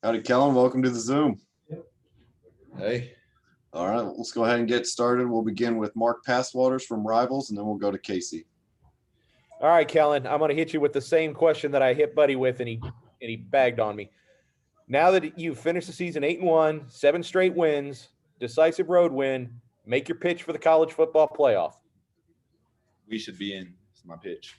Howdy, Kellen. Welcome to the Zoom. Hey. All right, let's go ahead and get started. We'll begin with Mark Passwaters from Rivals, and then we'll go to Casey. All right, Kellen, I'm going to hit you with the same question that I hit Buddy with, and he bagged on me. Now that you've finished the season 8-1, 7 straight wins, decisive road win, make your pitch for the college football playoff. We should be in. It's my pitch.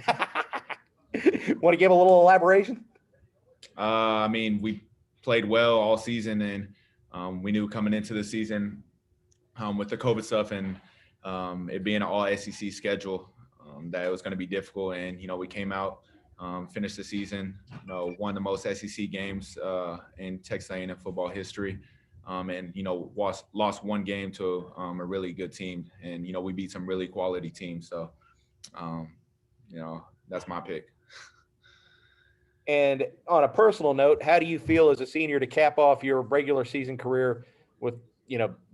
Want to give a little elaboration? We played well all season, and we knew coming into the season with the COVID stuff and it being an all SEC schedule that it was going to be difficult. And, we came out, finished the season, won the most SEC games in Texas A&M football history. And lost one game to a really good team. And, we beat some really quality teams. So, that's my pick. And on a personal note, how do you feel as a senior to cap off your regular season career with,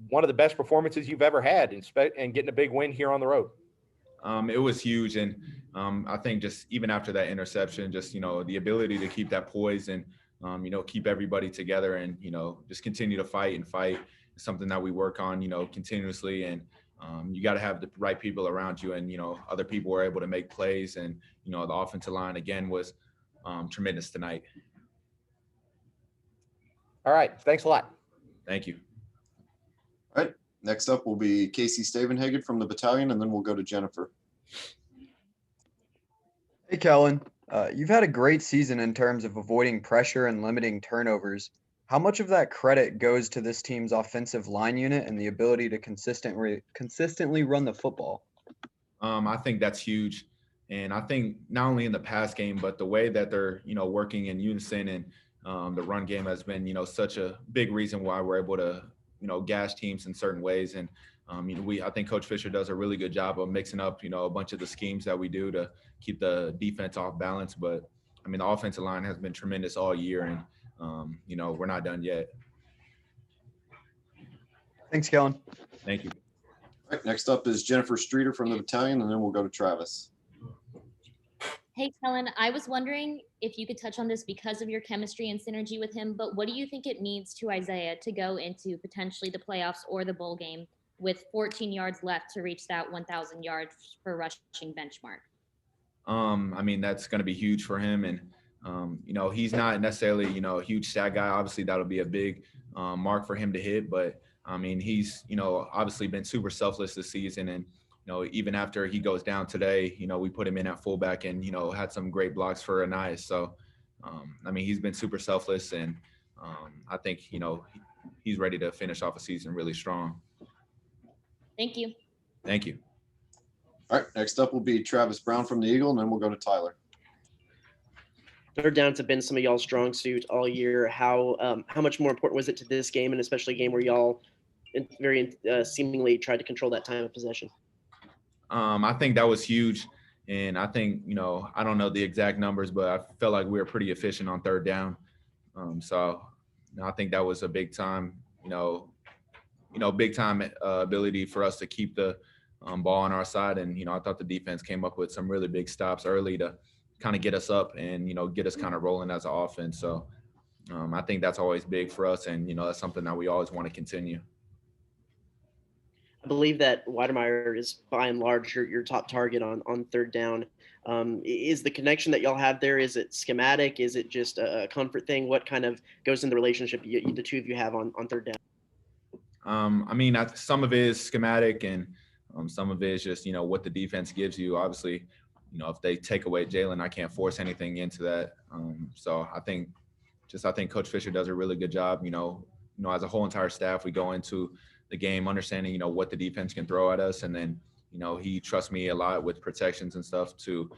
one of the best performances you've ever had and getting a big win here on the road? It was huge. And I think just even after that interception, just, the ability to keep that poise and, keep everybody together and, just continue to fight is something that we work on, continuously. And you got to have the right people around you. And, other people were able to make plays. And, the offensive line, again, was tremendous tonight. All right. Thanks a lot. Thank you. All right. Next up will be Casey Stavenhagen from the battalion, and then we'll go to Jennifer. Hey, Kellen. You've had a great season in terms of avoiding pressure and limiting turnovers. How much of that credit goes to this team's offensive line unit and the ability to consistently run the football? I think that's huge. And I think not only in the pass game, but the way that they're, working in unison and the run game has been, such a big reason why we're able to, gash teams in certain ways. And, I think Coach Fisher does a really good job of mixing up, a bunch of the schemes that we do to keep the defense off balance. But, the offensive line has been tremendous all year. And, we're not done yet. Thanks, Kellen. Thank you. All right. Next up is Jennifer Streeter from the battalion, and then we'll go to Travis. Hey, Kellen, I was wondering if you could touch on this because of your chemistry and synergy with him, but what do you think it means to Isaiah to go into potentially the playoffs or the bowl game with 14 yards left to reach that 1,000 yards per rushing benchmark? That's going to be huge for him. And, he's not necessarily, a huge stat guy. Obviously, that'll be a big mark for him to hit. But, he's, obviously been super selfless this season. And, even after he goes down today, we put him in at fullback and, had some great blocks for Anais. So, he's been super selfless. And I think, he's ready to finish off a season really strong. Thank you. Thank you. All right. Next up will be Travis Brown from the Eagle, and then we'll go to Tyler. Third downs have been some of y'all's strong suit all year. How much more important was it to this game, and especially a game where y'all very seemingly tried to control that time of possession? I think that was huge. And I think, I don't know the exact numbers, but I felt like we were pretty efficient on third down. So I think that was a big time, ability for us to keep the ball on our side. And, I thought the defense came up with some really big stops early to kind of get us up and, get us kind of rolling as an offense. So I think that's always big for us. And, that's something that we always want to continue. I believe that Weidemeyer is by and large your top target on third down. Is the connection that y'all have there, is it schematic? Is it just a comfort thing? What kind of goes in the relationship the two of you have on third down? Some of it is schematic and some of it is just, what the defense gives you. Obviously, if they take away Jalen, I can't force anything into that. So I think Coach Fisher does a really good job. As a whole entire staff, we go into the game understanding, what the defense can throw at us. And then, he trusts me a lot with protections and stuff to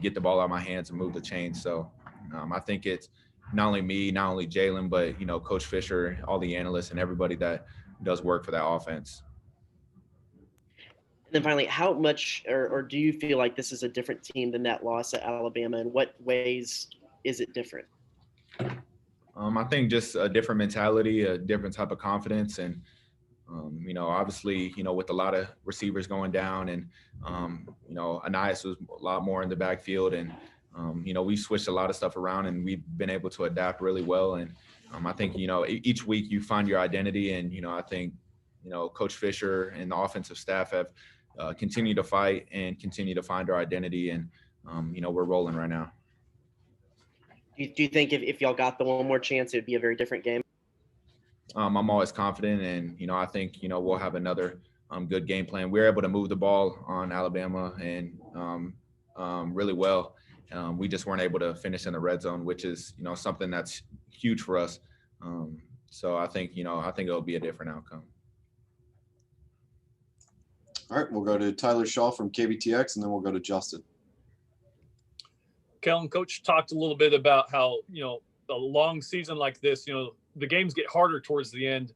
get the ball out of my hands and move the chains. So I think it's not only me, not only Jalen, but, Coach Fisher, all the analysts and everybody that does work for that offense. And then finally, how much or do you feel like this is a different team than that loss at Alabama? In what ways is it different? I think just a different mentality, a different type of confidence. And, obviously, with a lot of receivers going down and, Anais was a lot more in the backfield. And, We've switched a lot of stuff around and we've been able to adapt really well. And I think, each week you find your identity. And, I think, Coach Fisher and the offensive staff have continued to fight and continue to find our identity. And, we're rolling right now. Do you think if y'all got the one more chance, it would be a very different game? I'm always confident. And, I think, we'll have another good game plan. We were able to move the ball on Alabama and really well. We just weren't able to finish in the red zone, which is, something that's huge for us. So I think it'll be a different outcome. All right, we'll go to Tyler Shaw from KBTX, and then we'll go to Justin. Kellen, Coach talked a little bit about how, a long season like this, the games get harder towards the end.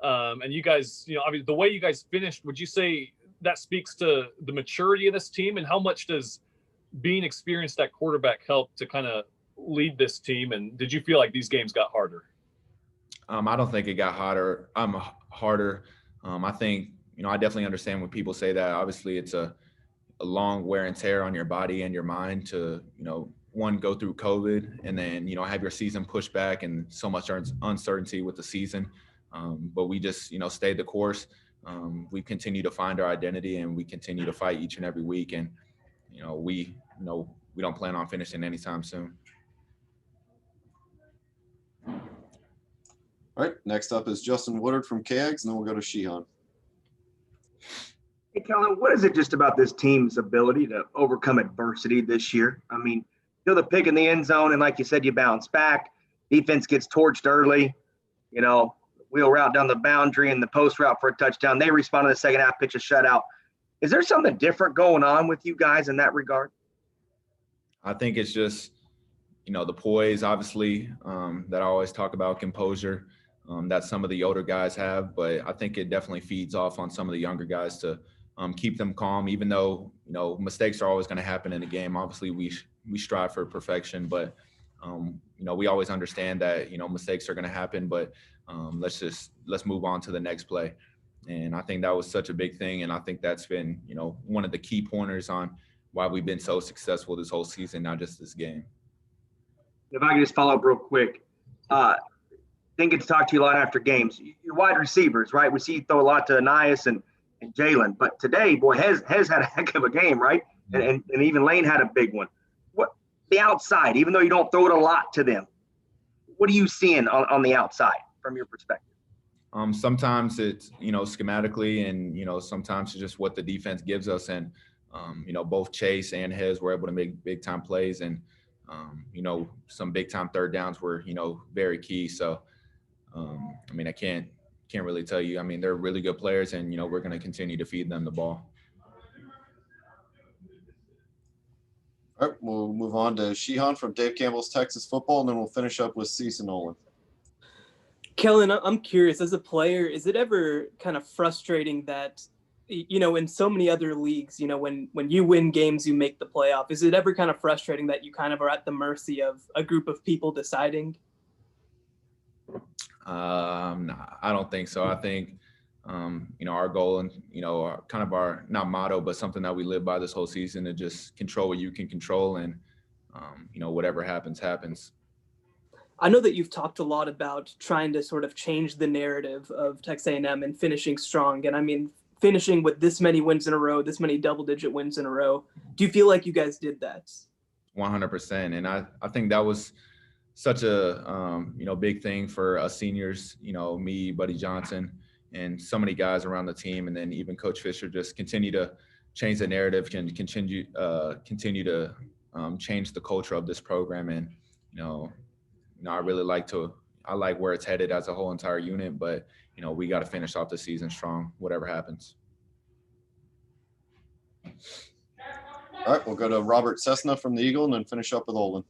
And you guys, obviously the way you guys finished, would you say that speaks to the maturity of this team? And how much does being experienced at quarterback help to kind of lead this team? And did you feel like these games got harder? I don't think it got harder. I think, I definitely understand when people say that. Obviously, it's a long wear and tear on your body and your mind to, one, go through COVID and then, have your season pushed back and so much uncertainty with the season. But we just, stayed the course. We continue to find our identity and we continue to fight each and every week. And, we don't plan on finishing anytime soon. All right, next up is Justin Woodard from KX, and then we'll go to Sheehan. Hey, Kellen, what is it just about this team's ability to overcome adversity this year? I mean, the pick in the end zone, and like you said, you bounce back. Defense gets torched early, wheel route down the boundary and the post route for a touchdown. They respond in the second half, pitch a shutout. Is there something different going on with you guys in that regard? I think it's just, the poise, obviously, that I always talk about, composure, that some of the older guys have. But I think it definitely feeds off on some of the younger guys to keep them calm, even though, mistakes are always going to happen in a game. Obviously, we strive for perfection, but, we always understand that, mistakes are going to happen, but let's move on to the next play. And I think that was such a big thing. And I think that's been, one of the key pointers on why we've been so successful this whole season, not just this game. If I could just follow up real quick. Didn't get to talk to you a lot after games. Your wide receivers, right? We see you throw a lot to Anias and Jalen. But today, boy, Hez had a heck of a game, right? And even Lane had a big one. What the outside, even though you don't throw it a lot to them, what are you seeing on the outside from your perspective? Sometimes it's, schematically and, sometimes it's just what the defense gives us. And, both Chase and Hez were able to make big time plays and, some big time third downs were, very key. So, I can't really tell you. They're really good players and, we're going to continue to feed them the ball. All right, we'll move on to Sheehan from Dave Campbell's Texas Football, and then we'll finish up with Cease and Olin. Kellen, I'm curious, as a player, is it ever kind of frustrating that, in so many other leagues, when you win games, you make the playoff, is it ever kind of frustrating that you kind of are at the mercy of a group of people deciding? I don't think so. I think, our goal and, kind of our, not motto, but something that we live by this whole season to just control what you can control and, whatever happens, happens. I know that you've talked a lot about trying to sort of change the narrative of Texas A&M and finishing strong. And finishing with this many wins in a row, this many double-digit wins in a row. Do you feel like you guys did that? 100%. And I think that was such a, big thing for us seniors, me, Buddy Johnson, and so many guys around the team. And then even Coach Fisher just continue to change the narrative and continue to change the culture of this program. And, I really I like where it's headed as a whole entire unit, but, we got to finish off the season strong, whatever happens. All right, we'll go to Robert Cessna from the Eagle and then finish up with Olin.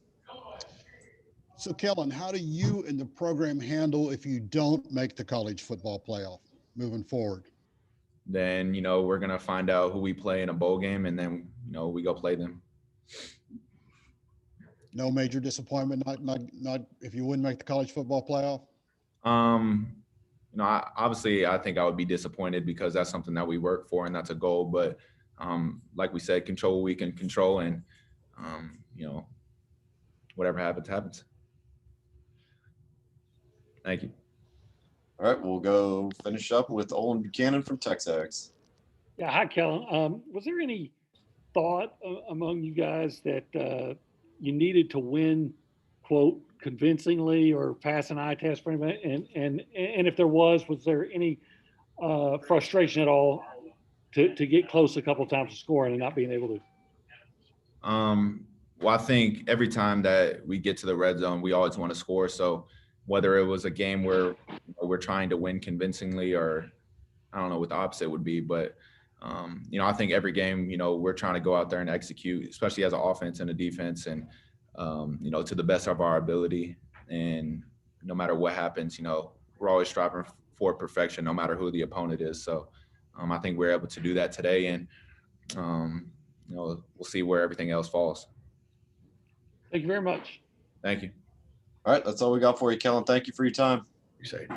So, Kellen, how do you and the program handle if you don't make the college football playoff moving forward? Then, we're going to find out who we play in a bowl game, and then, we go play them. No major disappointment, not if you wouldn't make the college football playoff? Obviously, I think I would be disappointed because that's something that we work for and that's a goal. But like we said, control what we can control. And, whatever happens, happens. Thank you. All right, we'll go finish up with Olin Buchanan from Texas. Yeah, hi, Kellen. Was there any thought among you guys that you needed to win, quote, convincingly or pass an eye test for anybody? And if there was there any frustration at all to get close a couple of times to scoring and not being able to? Well, I think every time that we get to the red zone, we always want to score. So whether it was a game where we're trying to win convincingly, or I don't know what the opposite would be, but I think every game, we're trying to go out there and execute, especially as an offense and a defense, and to the best of our ability. And no matter what happens, we're always striving for perfection, no matter who the opponent is. So I think we're able to do that today, and we'll see where everything else falls. Thank you very much. Thank you. All right, that's all we got for you, Kellen. Thank you for your time. Appreciate it.